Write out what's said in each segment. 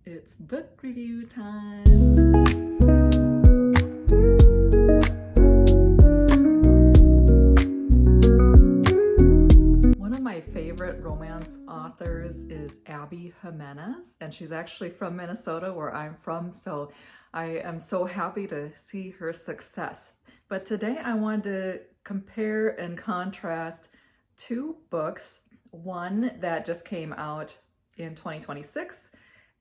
It's book review time. One of my favorite romance authors is Abby Jimenez, and she's actually from Minnesota, where I'm from, so I am so happy to see her success. But today I wanted to compare and contrast two books, one that just came out in 2026,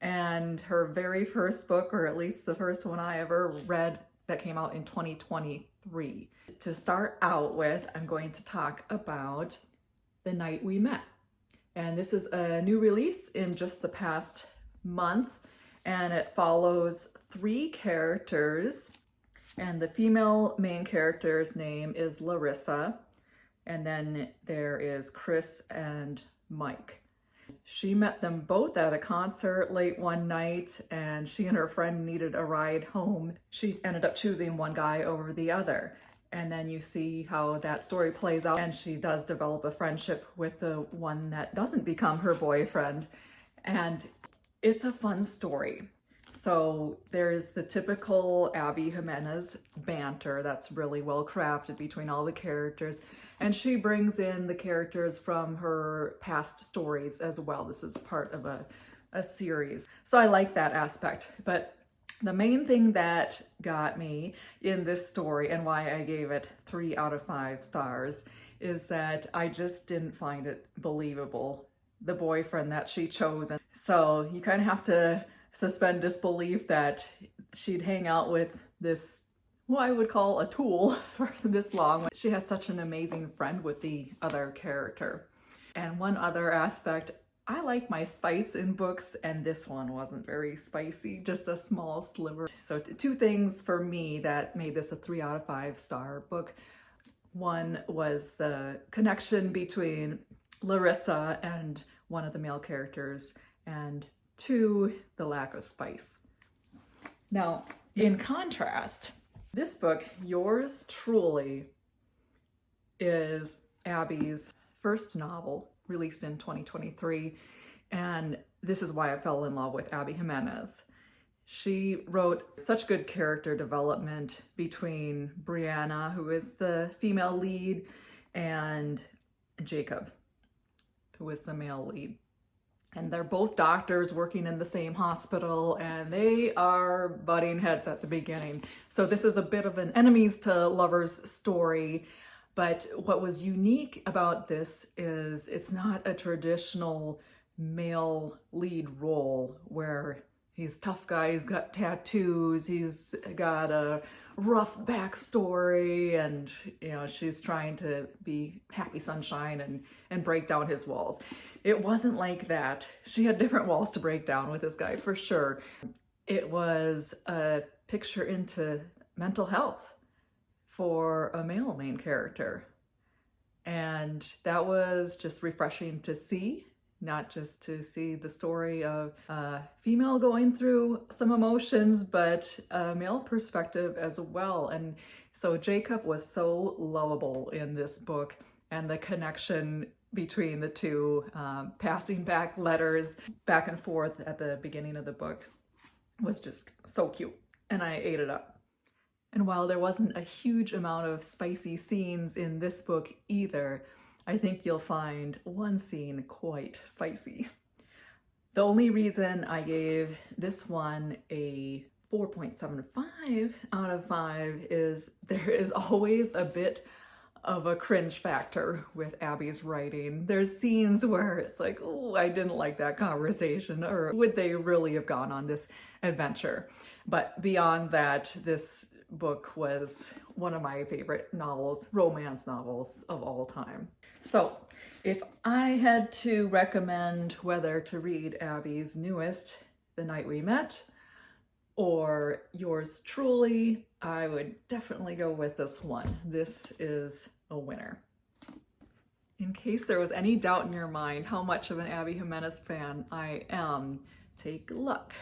and her very first book, or at least the first one I ever read, that came out in 2023. To start out with, I'm going to talk about The Night We Met. And this is a new release in just the past month, and it follows three characters, and the female main character's name is Larissa, and then there is Chris and Mike. She met them both at a concert late one night, and she and her friend needed a ride home. She ended up choosing one guy over the other. And then you see how that story plays out, and she does develop a friendship with the one that doesn't become her boyfriend. And it's a fun story. So there's the typical Abby Jimenez banter that's really well crafted between all the characters. And she brings in the characters from her past stories as well. This is part of a series. So I like that aspect. But the main thing that got me in this story, and why I gave it 3 out of 5 stars, is that I just didn't find it believable, the boyfriend that she chose. And so you kind of have to suspend disbelief that she'd hang out with this, what I would call a tool, for this long. She has such an amazing friend with the other character. And one other aspect, I like my spice in books, and this one wasn't very spicy, just a small sliver. So two things for me that made this a 3 out of 5 star book. One was the connection between Larissa and one of the male characters, and 2, the lack of spice. Now, in contrast, this book, Yours Truly, is Abby's first novel, released in 2023, and this is why I fell in love with Abby Jimenez. She wrote such good character development between Brianna, who is the female lead, and Jacob, who is the male lead. And they're both doctors working in the same hospital, and they are butting heads at the beginning. So this is a bit of an enemies to lovers story. But what was unique about this is it's not a traditional male lead role where he's tough guy, he's got tattoos, he's got a rough backstory, and she's trying to be happy sunshine and break down his walls. It wasn't like that. She had different walls to break down with this guy, for sure. It was a picture into mental health for a male main character. And that was just refreshing to see, not just to see the story of a female going through some emotions, but a male perspective as well. And so Jacob was so lovable in this book, and the connection between the two, passing back letters back and forth at the beginning of the book, was just so cute, and I ate it up. And while there wasn't a huge amount of spicy scenes in this book either, I think you'll find one scene quite spicy. The only reason I gave this one a 4.75 out of 5 is there is always a bit of a cringe factor with Abby's writing. There's scenes where it's like, oh, I didn't like that conversation, or would they really have gone on this adventure? But beyond that, this book was one of my favorite novels, romance novels of all time. So if I had to recommend whether to read Abby's newest, The Night We Met, or Yours Truly, I would definitely go with this one. This is a winner. In case there was any doubt in your mind how much of an Abby Jimenez fan I am, take a look.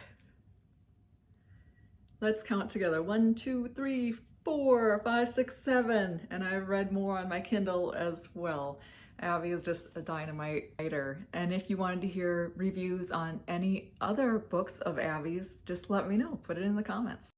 Let's count together. 1, 2, 3, 4, 5, 6, 7. And I've read more on my Kindle as well. Abby is just a dynamite writer. And if you wanted to hear reviews on any other books of Abby's, just let me know. Put it in the comments.